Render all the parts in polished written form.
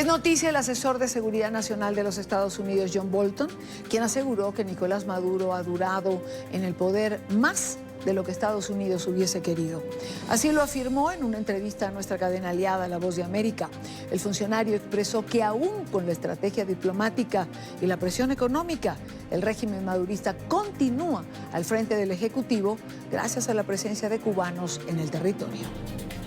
Es noticia el asesor de Seguridad Nacional de los Estados Unidos, John Bolton, quien aseguró que Nicolás Maduro ha durado en el poder más de lo que Estados Unidos hubiese querido. Así lo afirmó en una entrevista a nuestra cadena aliada, La Voz de América. El funcionario expresó que aún con la estrategia diplomática y la presión económica, el régimen madurista continúa al frente del Ejecutivo gracias a la presencia de cubanos en el territorio.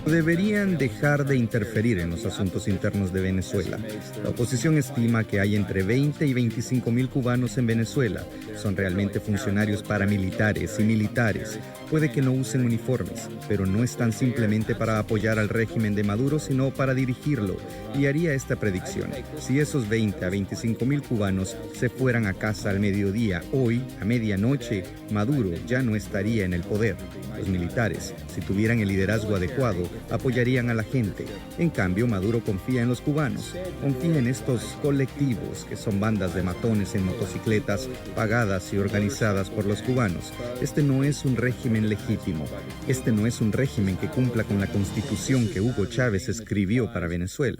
Deberían dejar de interferir en los asuntos internos de Venezuela. La oposición estima que hay entre 20 y 25 mil cubanos en Venezuela. Son realmente funcionarios paramilitares y militares. Puede que no usen uniformes, pero no están simplemente para apoyar al régimen de Maduro, sino para dirigirlo. Y haría esta predicción. Si esos 20 a 25 mil cubanos se fueran a casa al mediodía, hoy, a medianoche, Maduro ya no estaría en el poder. Los militares, si tuvieran el liderazgo adecuado, apoyarían a la gente. En cambio, Maduro confía en los cubanos. Confía en estos colectivos que son bandas de matones en motocicletas pagadas y organizadas por los cubanos. Este no es un régimen legítimo. Este no es un régimen que cumpla con la constitución que Hugo Chávez escribió para Venezuela.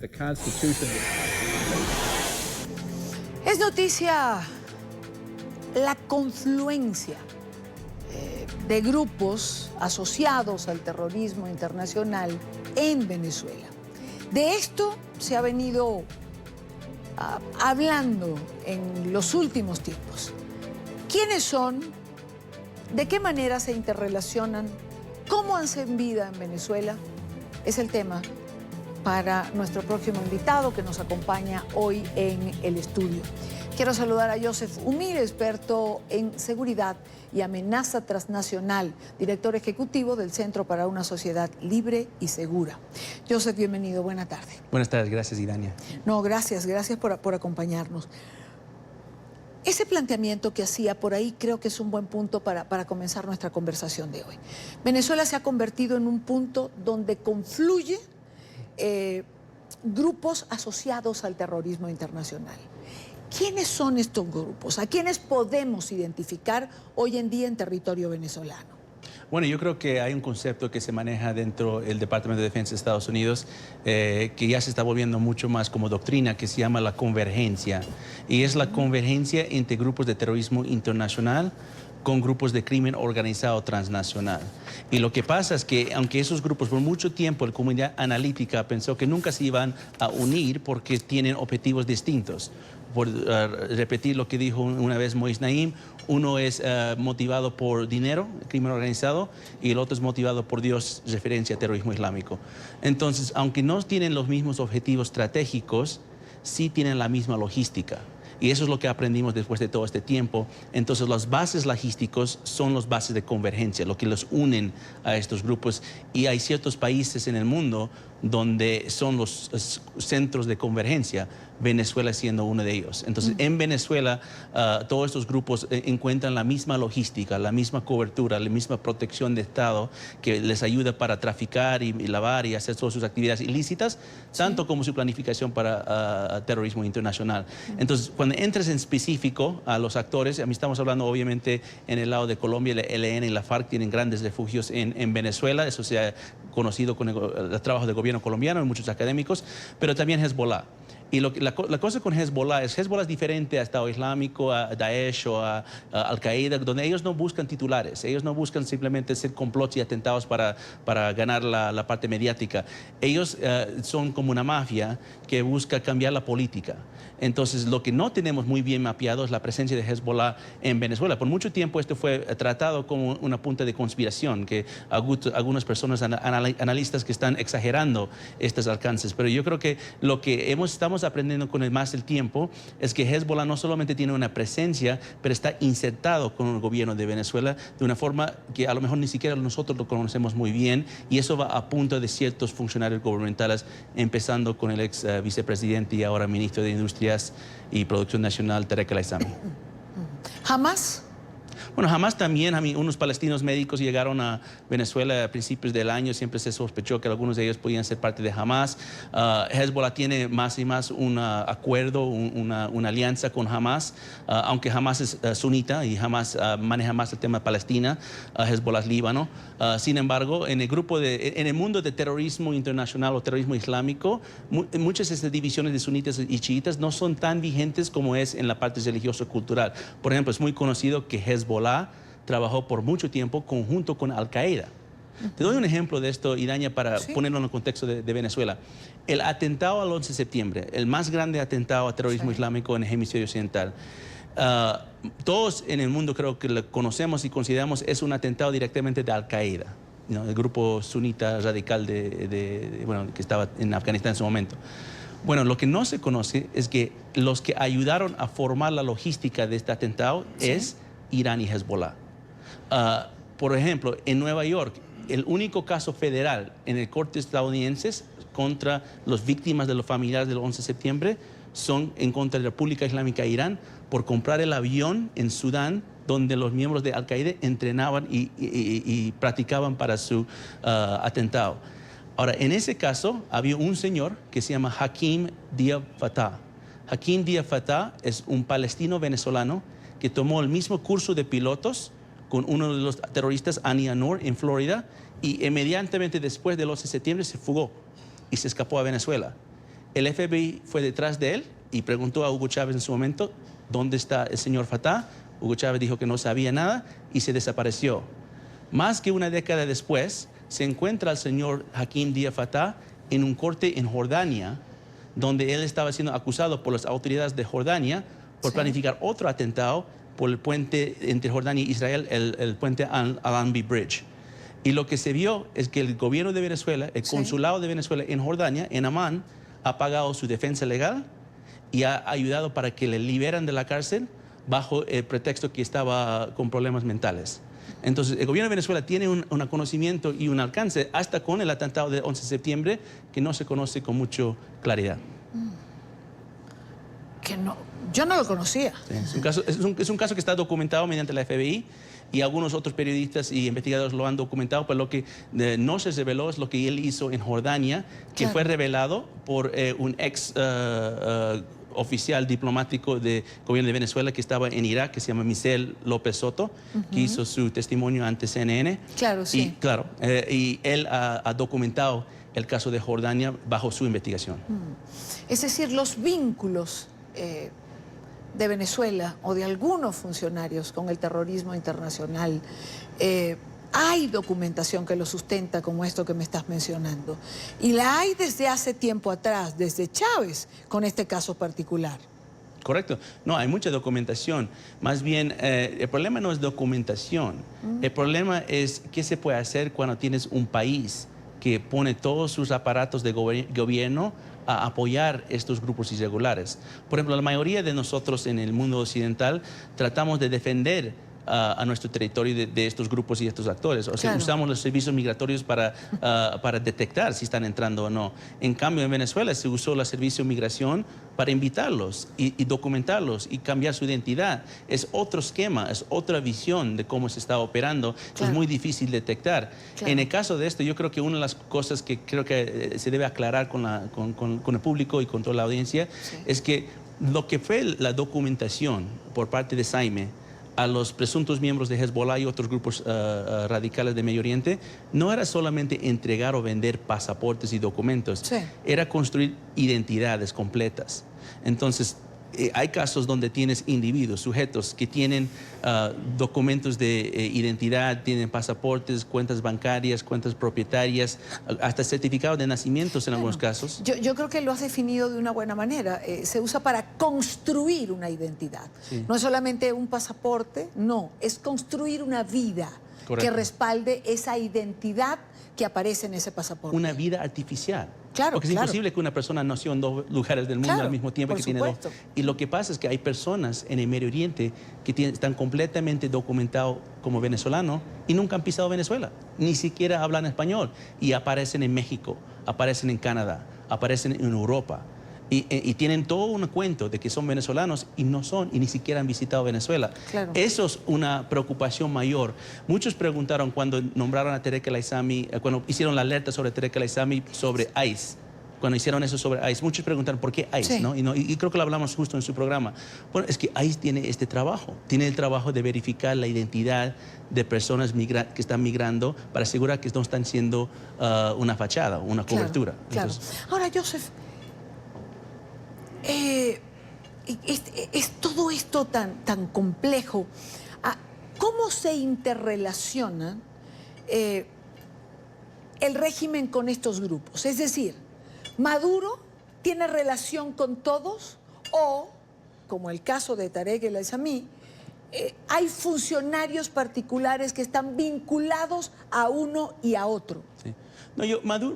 Es noticia la confluencia de grupos asociados al terrorismo internacional en Venezuela. De esto se ha venido hablando en los últimos tiempos. ¿Quiénes son? ¿De qué manera se interrelacionan? ¿Cómo hacen vida en Venezuela? Es el tema para nuestro próximo invitado que nos acompaña hoy en el estudio. Quiero saludar a Joseph Umir, experto en seguridad y amenaza transnacional, director ejecutivo del Centro para una Sociedad Libre y Segura. Joseph, bienvenido, buena tarde. Buenas tardes, gracias, Idania. No, gracias por acompañarnos. Ese planteamiento que hacía por ahí creo que es un buen punto para comenzar nuestra conversación de hoy. Venezuela se ha convertido en un punto donde confluye grupos asociados al terrorismo internacional. ¿Quiénes son estos grupos? ¿A quiénes podemos identificar hoy en día en territorio venezolano? Bueno, yo creo que hay un concepto que se maneja dentro del Departamento de Defensa de Estados Unidos que ya se está volviendo mucho más como doctrina, que se llama la convergencia. Y es la convergencia entre grupos de terrorismo internacional con grupos de crimen organizado transnacional. Y lo que pasa es que, aunque esos grupos por mucho tiempo, la comunidad analítica pensó que nunca se iban a unir porque tienen objetivos distintos. Por repetir lo que dijo una vez Moïse Naim, uno es motivado por dinero, crimen organizado, y el otro es motivado por Dios, referencia a terrorismo islámico. Entonces, aunque no tienen los mismos objetivos estratégicos, sí tienen la misma logística. Y eso es lo que aprendimos después de todo este tiempo. Entonces, las bases logísticos son las bases de convergencia, lo que los unen a estos grupos. Y hay ciertos países en el mundo donde son los centros de convergencia, Venezuela siendo uno de ellos. Entonces, en Venezuela, todos estos grupos encuentran la misma logística, la misma cobertura, la misma protección de Estado que les ayuda para traficar y lavar y hacer todas sus actividades ilícitas, tanto como su planificación para terrorismo internacional. Entonces, cuando entres en específico a los actores, a mí estamos hablando obviamente en el lado de Colombia, el ELN y la FARC tienen grandes refugios en Venezuela, eso se ha conocido con el trabajo del gobierno colombiano y muchos académicos, pero también Hezbollah. Y la cosa con Hezbollah es diferente a Estado Islámico, a Daesh o a Al-Qaeda, donde ellos no buscan titulares, ellos no buscan simplemente hacer complots y atentados para ganar la parte mediática. Ellos son como una mafia que busca cambiar la política. Entonces, lo que no tenemos muy bien mapeado es la presencia de Hezbollah en Venezuela. Por mucho tiempo esto fue tratado como una punta de conspiración, que algunas personas, analistas que están exagerando estos alcances. Pero yo creo que lo que estamos aprendiendo con el tiempo es que Hezbollah no solamente tiene una presencia, pero está insertado con el gobierno de Venezuela de una forma que a lo mejor ni siquiera nosotros lo conocemos muy bien, y eso va a punto de ciertos funcionarios gubernamentales, empezando con el ex vicepresidente y ahora ministro de Industrias y Producción Nacional, Tarek El Aissami. ¿Jamás? Bueno, Hamas también, unos palestinos médicos llegaron a Venezuela a principios del año, siempre se sospechó que algunos de ellos podían ser parte de Hamas. Hezbollah tiene más y más un acuerdo, una alianza con Hamas, aunque Hamas es sunita y Hamas maneja más el tema de Palestina, Hezbollah es Líbano. Sin embargo, en el mundo de terrorismo internacional o terrorismo islámico, muchas de estas divisiones de sunitas y chiitas no son tan vigentes como es en la parte religioso-cultural. Por ejemplo, es muy conocido que Hezbollah trabajó por mucho tiempo conjunto con Al-Qaeda. Te doy un ejemplo de esto, Idaña, para ponerlo en el contexto de Venezuela. El atentado al 11 de septiembre, el más grande atentado a terrorismo islámico en el hemisferio occidental. Todos en el mundo creo que lo conocemos y consideramos es un atentado directamente de Al-Qaeda, ¿no? El grupo sunita radical que estaba en Afganistán en su momento. Bueno, lo que no se conoce es que los que ayudaron a formar la logística de este atentado es Irán y Hezbollah. Por ejemplo, en Nueva York, el único caso federal en el corte estadounidense contra las víctimas de los familiares del 11 de septiembre son en contra de la República Islámica de Irán por comprar el avión en Sudán donde los miembros de Al-Qaeda entrenaban y practicaban para su atentado. Ahora, en ese caso, había un señor que se llama Hakim Dia Fatah. Hakim Dia Fatah es un palestino venezolano que tomó el mismo curso de pilotos con uno de los terroristas, Ani Anur, en Florida, y inmediatamente después del 11 de septiembre se fugó y se escapó a Venezuela. El FBI fue detrás de él y preguntó a Hugo Chávez en su momento, ¿dónde está el señor Fatah? Hugo Chávez dijo que no sabía nada y se desapareció. Más que una década después, se encuentra al señor Hakim Dia Fatah en un corte en Jordania, donde él estaba siendo acusado por las autoridades de Jordania por planificar otro atentado por el puente entre Jordania e Israel, el puente Al-Albi Bridge. Y lo que se vio es que el gobierno de Venezuela, el consulado de Venezuela en Jordania, en Amán, ha pagado su defensa legal y ha ayudado para que le liberan de la cárcel bajo el pretexto que estaba con problemas mentales. Entonces, el gobierno de Venezuela tiene un conocimiento y un alcance hasta con el atentado del 11 de septiembre que no se conoce con mucha claridad. Yo no lo conocía. Sí, es un caso que está documentado mediante la FBI y algunos otros periodistas y investigadores lo han documentado, pero lo que no se reveló es lo que él hizo en Jordania, que fue revelado por un ex oficial diplomático del gobierno de Venezuela que estaba en Irak, que se llama Michel López Soto, que hizo su testimonio ante CNN. Claro, sí. Y él ha documentado el caso de Jordania bajo su investigación. Es decir, los vínculos de Venezuela o de algunos funcionarios con el terrorismo internacional, hay documentación que lo sustenta, como esto que me estás mencionando. Y la hay desde hace tiempo atrás, desde Chávez, con este caso particular. Correcto. No, hay mucha documentación. Más bien, el problema no es documentación. El problema es qué se puede hacer cuando tienes un país que pone todos sus aparatos de gobierno a apoyar estos grupos irregulares. Por ejemplo, la mayoría de nosotros en el mundo occidental tratamos de defender a nuestro territorio de estos grupos y estos actores. O sea, usamos los servicios migratorios para detectar si están entrando o no. En cambio, en Venezuela se usó el servicio de migración para invitarlos y documentarlos y cambiar su identidad. Es otro esquema, es otra visión de cómo se está operando. Es muy difícil detectar. En el caso de esto, yo creo que una de las cosas que creo que se debe aclarar con el público y con toda la audiencia es que lo que fue la documentación por parte de Saime a los presuntos miembros de Hezbollah y otros grupos radicales de Medio Oriente, no era solamente entregar o vender pasaportes y documentos, era construir identidades completas. Entonces, hay casos donde tienes individuos, sujetos que tienen documentos de identidad, tienen pasaportes, cuentas bancarias, cuentas propietarias, hasta certificados de nacimientos en algunos casos. Yo creo que lo has definido de una buena manera. Se usa para construir una identidad. No es solamente un pasaporte, no, es construir una vida que respalde esa identidad que aparece en ese pasaporte. Una vida artificial. Claro, porque es imposible que una persona nació en dos lugares del mundo al mismo tiempo, que tiene dos. Y lo que pasa es que hay personas en el Medio Oriente que están completamente documentados como venezolanos y nunca han pisado Venezuela, ni siquiera hablan español, y aparecen en México, aparecen en Canadá, aparecen en Europa. Y tienen todo un cuento de que son venezolanos y no son, y ni siquiera han visitado Venezuela. Claro. Eso es una preocupación mayor. Muchos preguntaron cuando nombraron a Tarek El Aissami, cuando hicieron la alerta sobre Tarek El Aissami sobre ICE. Cuando hicieron eso sobre ICE, muchos preguntaron por qué ICE, Sí. ¿no? Y creo que lo hablamos justo en su programa. Bueno, es que ICE tiene este trabajo, tiene el trabajo de verificar la identidad de personas que están migrando para asegurar que no están siendo una fachada, una cobertura. Claro. Entonces, Ahora, Joseph, es todo esto tan complejo. ¿Cómo se interrelaciona el régimen con estos grupos? Es decir, ¿Maduro tiene relación con todos o, como el caso de Tarek El Aissami, hay funcionarios particulares que están vinculados a uno y a otro? sí. No,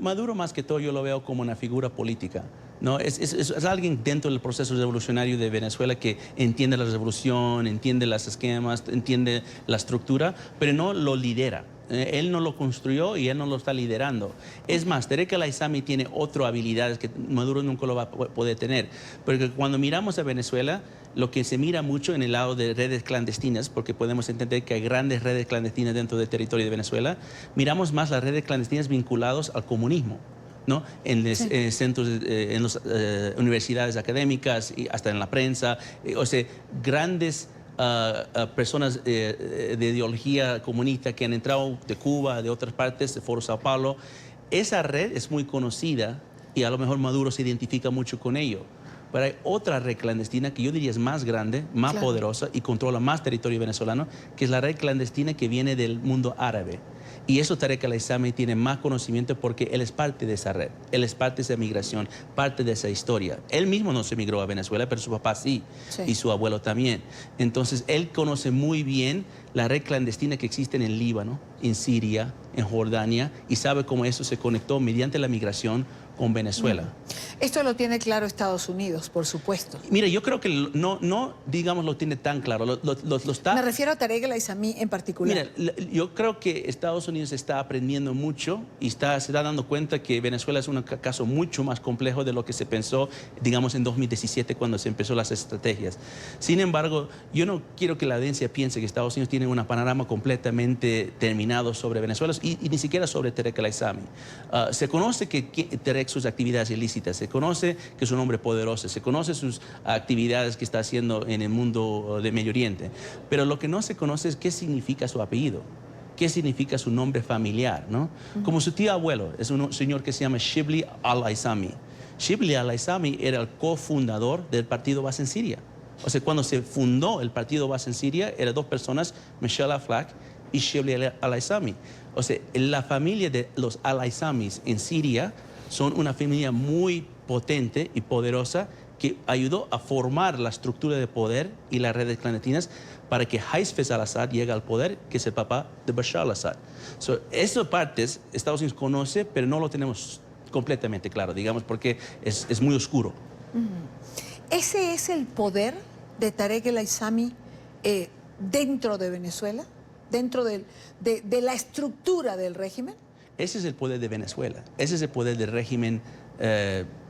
Maduro más que todo yo lo veo como una figura política. No, es alguien dentro del proceso revolucionario de Venezuela que entiende la revolución, entiende los esquemas, entiende la estructura, pero no lo lidera. Él no lo construyó y él no lo está liderando. Es más, Tarek El Aissami tiene otras habilidades que Maduro nunca lo va a poder tener. Porque cuando miramos a Venezuela, lo que se mira mucho en el lado de redes clandestinas, porque podemos entender que hay grandes redes clandestinas dentro del territorio de Venezuela, miramos más las redes clandestinas vinculadas al comunismo, ¿no? En los centros, en las universidades académicas y hasta en la prensa. O sea, grandes personas de ideología comunista que han entrado de Cuba, de otras partes, de Foro Sao Paulo. Esa red es muy conocida y a lo mejor Maduro se identifica mucho con ello. Pero hay otra red clandestina que yo diría es más grande, más poderosa y controla más territorio venezolano, que es la red clandestina que viene del mundo árabe. Y eso Tarek El Aissami tiene más conocimiento porque él es parte de esa red, él es parte de esa migración, parte de esa historia. Él mismo no se migró a Venezuela, pero su papá sí, y su abuelo también. Entonces, él conoce muy bien la red clandestina que existe en el Líbano, en Siria, en Jordania, y sabe cómo eso se conectó mediante la migración con Venezuela. Esto lo tiene claro Estados Unidos, por supuesto. Mira, yo creo que no digamos, lo tiene tan claro. Lo está. Me refiero a Tarek El Aissami en particular. Mira, yo creo que Estados Unidos está aprendiendo mucho y se está dando cuenta que Venezuela es un caso mucho más complejo de lo que se pensó, digamos, en 2017 cuando se empezó las estrategias. Sin embargo, yo no quiero que la audiencia piense que Estados Unidos tiene un panorama completamente terminado sobre Venezuela y ni siquiera sobre Tarek El Aissami. Se conoce que Tarek sus actividades ilícitas, se conoce que es un hombre poderoso, se conoce sus actividades que está haciendo en el mundo de Medio Oriente, pero lo que no se conoce es qué significa su apellido, qué significa su nombre familiar, ¿no? Como su tío abuelo, es un señor que se llama Shibli al-Aissami. Shibli al-Aissami era el cofundador del partido Baas en Siria. O sea, cuando se fundó el partido Baas en Siria, eran dos personas, Michel Aflaq y Shibli al-Aissami. O sea, la familia de los al-Aissamis en Siria son una familia muy potente y poderosa que ayudó a formar la estructura de poder y las redes clandestinas para que Hafez al-Assad llegue al poder, que es el papá de Bashar al-Assad. Esas partes Estados Unidos conoce, pero no lo tenemos completamente claro, digamos, porque es muy oscuro. ¿Ese es el poder de Tarek El Aissami dentro de Venezuela? ¿Dentro de la estructura del régimen? Ese es el poder de Venezuela, ese es el poder del régimen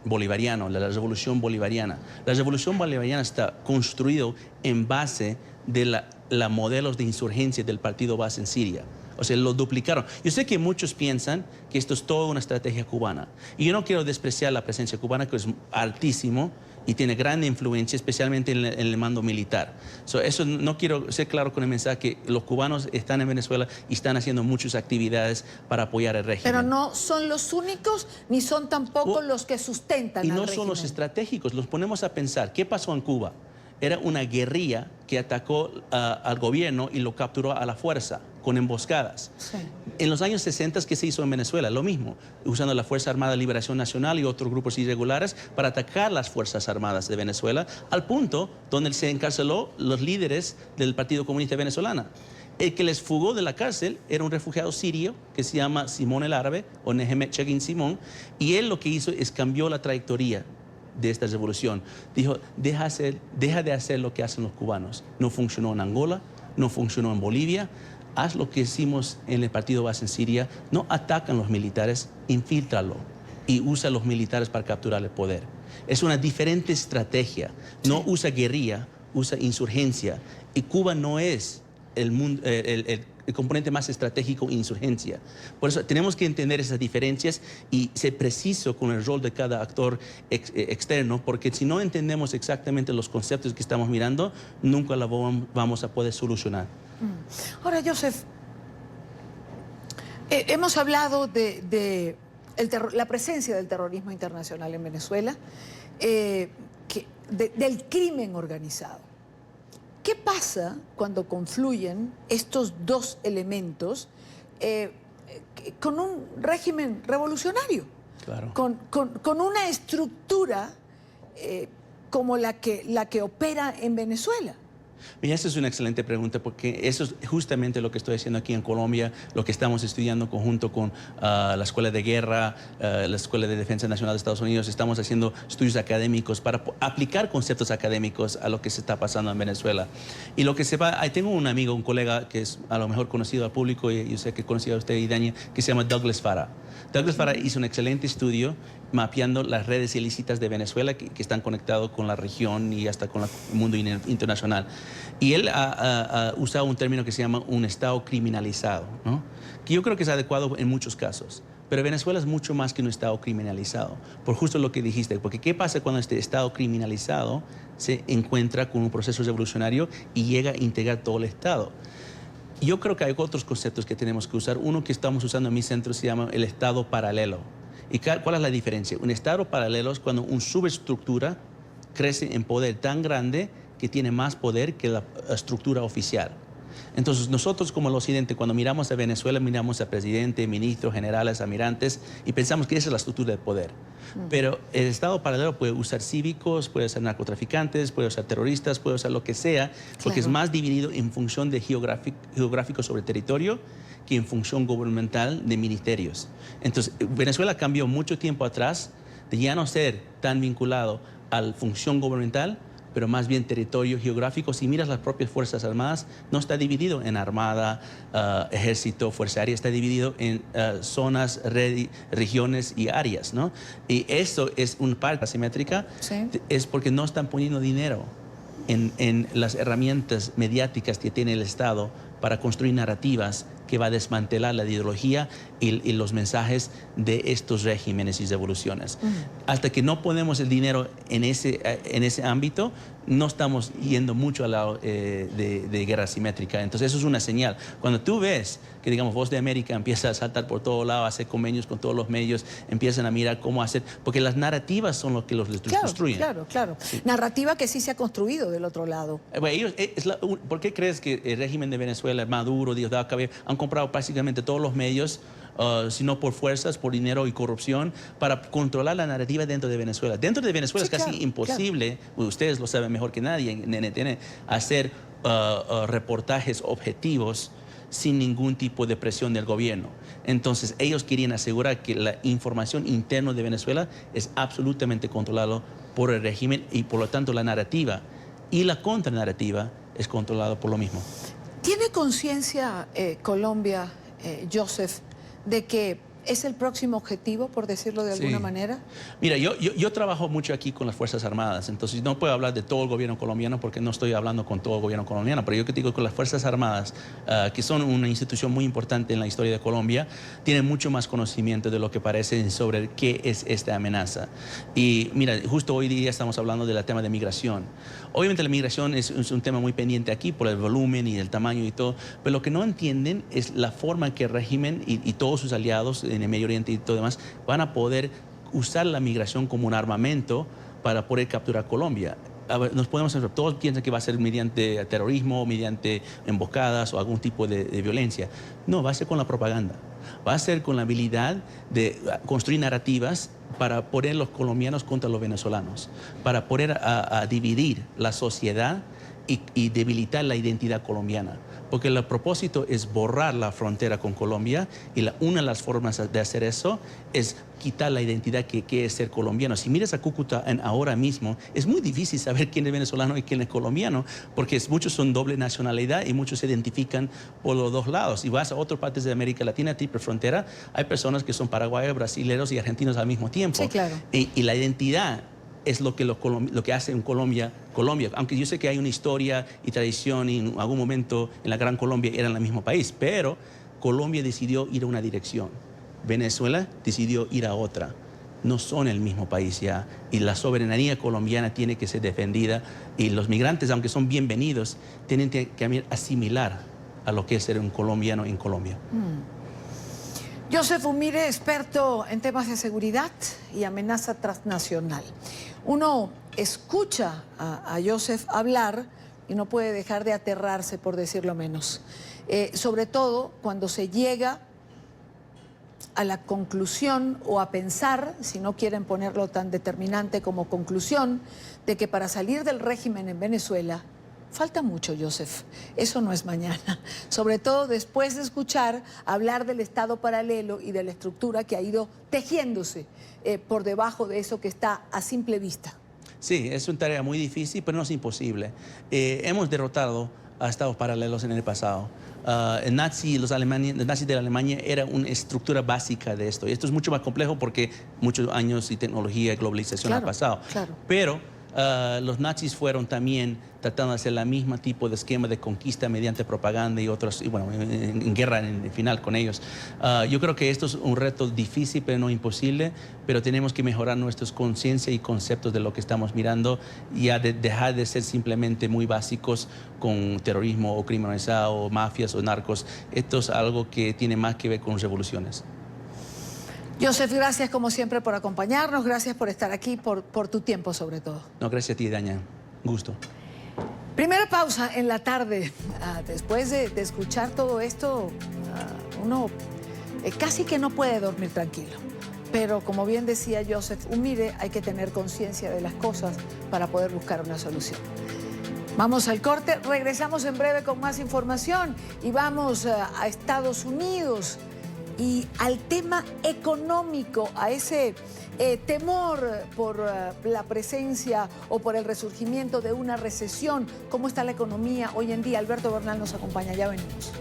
bolivariano, la revolución bolivariana. La revolución bolivariana está construido en base de la modelos de insurgencia del partido Baas en Siria. O sea, lo duplicaron. Yo sé que muchos piensan que esto es toda una estrategia cubana. Y yo no quiero despreciar la presencia cubana, que es altísimo y tiene gran influencia, especialmente en el mando militar. Eso no quiero ser claro con el mensaje que los cubanos están en Venezuela y están haciendo muchas actividades para apoyar el régimen. Pero no son los únicos, ni son tampoco los que sustentan al régimen. Y no son los estratégicos. Los ponemos a pensar, ¿qué pasó en Cuba? Era una guerrilla que atacó al gobierno y lo capturó a la fuerza, con emboscadas. Sí. En los años 60, ¿qué se hizo en Venezuela? Lo mismo, usando la Fuerza Armada de Liberación Nacional y otros grupos irregulares para atacar las Fuerzas Armadas de Venezuela, al punto donde se encarceló los líderes del Partido Comunista Venezolano. El que les fugó de la cárcel era un refugiado sirio que se llama Simón el Árabe, o Nehemet Chagin Simón, y él lo que hizo es cambió la trayectoria de esta revolución. Dijo, deja de hacer lo que hacen los cubanos. No funcionó en Angola, no funcionó en Bolivia. Haz lo que hicimos en el partido Baas en Siria. No atacan los militares, infíltralo. y usa a los militares para capturar el poder. Es una diferente estrategia. No usa guerrilla, usa insurgencia. Y Cuba no es el componente más estratégico insurgencia. Por eso tenemos que entender esas diferencias y ser preciso con el rol de cada actor externo, porque si no entendemos exactamente los conceptos que estamos mirando, nunca la vamos a poder solucionar. Ahora, Joseph, hemos hablado de la presencia del terrorismo internacional en Venezuela, del crimen organizado. ¿Qué pasa cuando confluyen estos dos elementos con un régimen revolucionario? Claro. Con una estructura como la que opera en Venezuela. Mira, esa es una excelente pregunta, porque eso es justamente lo que estoy haciendo aquí en Colombia, lo que estamos estudiando conjunto con la Escuela de Guerra, la Escuela de Defensa Nacional de Estados Unidos. Estamos haciendo estudios académicos para aplicar conceptos académicos a lo que se está pasando en Venezuela. Y lo que se va, tengo un amigo, un colega que es a lo mejor conocido al público, y yo sé que conocido a usted y Dania, que se llama Douglas Farah. Douglas Farah hizo un excelente estudio mapeando las redes ilícitas de Venezuela que están conectados con la región y hasta con el mundo internacional. Y él ha usado un término que se llama un Estado criminalizado, ¿no? Que yo creo que es adecuado en muchos casos. Pero Venezuela es mucho más que un Estado criminalizado, por justo lo que dijiste. Porque ¿qué pasa cuando este Estado criminalizado se encuentra con un proceso revolucionario y llega a integrar todo el Estado? Yo creo que hay otros conceptos que tenemos que usar. Uno que estamos usando en mi centro se llama el Estado paralelo. ¿Y cuál es la diferencia? Un Estado paralelo es cuando una subestructura crece en poder tan grande que tiene más poder que la estructura oficial. Entonces nosotros como el occidente, cuando miramos a Venezuela, miramos a presidente, ministros, generales, almirantes y pensamos que esa es la estructura de poder. Pero el Estado paralelo puede usar cívicos, puede usar narcotraficantes, puede usar terroristas, puede usar lo que sea, porque es más dividido en función de geográfico sobre territorio que en función gubernamental de ministerios. Entonces Venezuela cambió mucho tiempo atrás de ya no ser tan vinculado a la función gubernamental, pero más bien territorio geográfico. Si miras las propias Fuerzas Armadas, no está dividido en Armada, Ejército, Fuerza Aérea, está dividido en zonas, regiones y áreas, ¿no? Y eso es una parte asimétrica, es porque no están poniendo dinero en las herramientas mediáticas que tiene el Estado para construir narrativas que va a desmantelar la ideología y los mensajes de estos regímenes y revoluciones. Hasta que no ponemos el dinero en ese ámbito, no estamos yendo mucho al lado de guerra asimétrica. Entonces eso es una señal. Cuando tú ves que, digamos, Voz de América empieza a saltar por todo lado, a hacer convenios con todos los medios, empiezan a mirar cómo hacer, porque las narrativas son lo que los destruyen. Claro. Sí. Narrativa que sí se ha construido del otro lado. Bueno, ¿por qué crees que el régimen de Venezuela, Maduro, Diosdado Cabello, han comprado prácticamente todos los medios, sino por fuerzas, por dinero y corrupción, para controlar la narrativa dentro de Venezuela? Dentro de Venezuela es casi imposible, ustedes lo saben mejor que nadie en NTN, hacer reportajes objetivos sin ningún tipo de presión del gobierno. Entonces ellos querían asegurar que la información interna de Venezuela es absolutamente controlada por el régimen y por lo tanto la narrativa y la contranarrativa es controlada por lo mismo. ¿Tiene conciencia Colombia, Joseph, de que es el próximo objetivo, por decirlo de alguna manera? Mira, yo trabajo mucho aquí con las Fuerzas Armadas, entonces no puedo hablar de todo el gobierno colombiano porque no estoy hablando con todo el gobierno colombiano, pero yo que digo con las Fuerzas Armadas, que son una institución muy importante en la historia de Colombia, tienen mucho más conocimiento de lo que parece sobre qué es esta amenaza. Y mira, justo hoy día estamos hablando del tema de migración. Obviamente la migración es un tema muy pendiente aquí por el volumen y el tamaño y todo, pero lo que no entienden es la forma en que el régimen y todos sus aliados en el Medio Oriente y todo demás van a poder usar la migración como un armamento para poder capturar Colombia. Todos piensan que va a ser mediante terrorismo, mediante emboscadas o algún tipo de violencia. No, va a ser con la propaganda. Va a ser con la habilidad de construir narrativas para poner los colombianos contra los venezolanos, para poder a dividir la sociedad y debilitar la identidad colombiana, porque el propósito es borrar la frontera con Colombia y una de las formas de hacer eso es quitar la identidad que es ser colombiano. Si miras a Cúcuta ahora mismo, es muy difícil saber quién es venezolano y quién es colombiano, porque muchos son doble nacionalidad y muchos se identifican por los dos lados. Y vas a otras partes de América Latina, tipo frontera, hay personas que son paraguayos, brasileños y argentinos al mismo tiempo. Sí, claro. Y la identidad es lo que hace en Colombia. Aunque yo sé que hay una historia y tradición y en algún momento en la Gran Colombia eran el mismo país, pero Colombia decidió ir a una dirección. Venezuela decidió ir a otra. No son el mismo país ya y la soberanía colombiana tiene que ser defendida y los migrantes, aunque son bienvenidos, tienen que asimilar a lo que es ser un colombiano en Colombia. Joseph Umire, experto en temas de seguridad y amenaza transnacional. Uno escucha a Joseph hablar y no puede dejar de aterrarse, por decirlo menos. Sobre todo cuando se llega a la conclusión o a pensar, si no quieren ponerlo tan determinante como conclusión, de que para salir del régimen en Venezuela falta mucho, Joseph. Eso no es mañana. Sobre todo después de escuchar hablar del Estado paralelo y de la estructura que ha ido tejiéndose por debajo de eso que está a simple vista. Sí, es una tarea muy difícil, pero no es imposible. Hemos derrotado a estados paralelos en el pasado. Los nazis de la Alemania era una estructura básica de esto. Y esto es mucho más complejo porque muchos años y tecnología y globalización han pasado. Claro. Pero los nazis fueron también tratando de hacer el mismo tipo de esquema de conquista mediante propaganda y otros, y bueno, en guerra en el final con ellos. Yo creo que esto es un reto difícil, pero no imposible, pero tenemos que mejorar nuestra conciencia y conceptos de lo que estamos mirando y dejar de ser simplemente muy básicos con terrorismo o crimen organizado o mafias o narcos. Esto es algo que tiene más que ver con revoluciones. Joseph, gracias como siempre por acompañarnos, gracias por estar aquí, por tu tiempo sobre todo. No, gracias a ti, Daña. Gusto. Primera pausa en la tarde. Después de escuchar todo esto, uno casi que no puede dormir tranquilo. Pero como bien decía Joseph Umire, hay que tener conciencia de las cosas para poder buscar una solución. Vamos al corte, regresamos en breve con más información y vamos a Estados Unidos y al tema económico, a ese temor por la presencia o por el resurgimiento de una recesión. ¿Cómo está la economía hoy en día? Alberto Bernal nos acompaña, ya venimos.